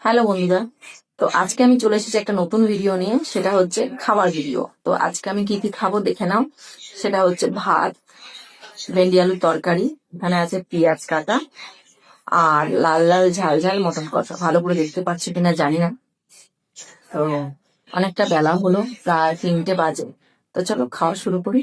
Hello বন্ধুরা। তো আজকে আমি চলে এসেছি একটা নতুন ভিডিও নিয়ে, সেটা হচ্ছে খাবার ভিডিও। তো আজকে আমি কি কি খাবো দেখে নাও। সেটা হচ্ছে ভাত, ভেন্ডি আলুর তরকারি, এখানে আছে পেঁয়াজ কাটা, আর লাল লাল ঝাল ঝাল মটন কষা। ভালো করে দেখতে পাচ্ছি কিনা জানি না। তো অনেকটা বেলা হলো, প্রায় 3টে বাজে। তো চলো খাওয়া শুরু করি।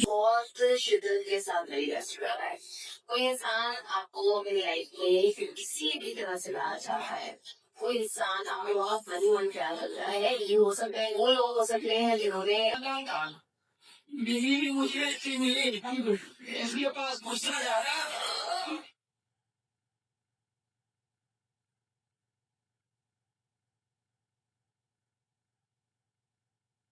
बहुत शिद्दत के साथ मेरी रेस्ट कर रहा है। कोई इंसान आपको अपनी लाइफ में किसी भी तरह से लाना चाहता है। कोई इंसान आपको बहुत फनी मन क्या लग रहा है, ये हो सकता है, वो लोग हो सकते हैं जिन्होंने बीवी भी मुझे अच्छी मिली, इसके पास गुस्सा जा रहा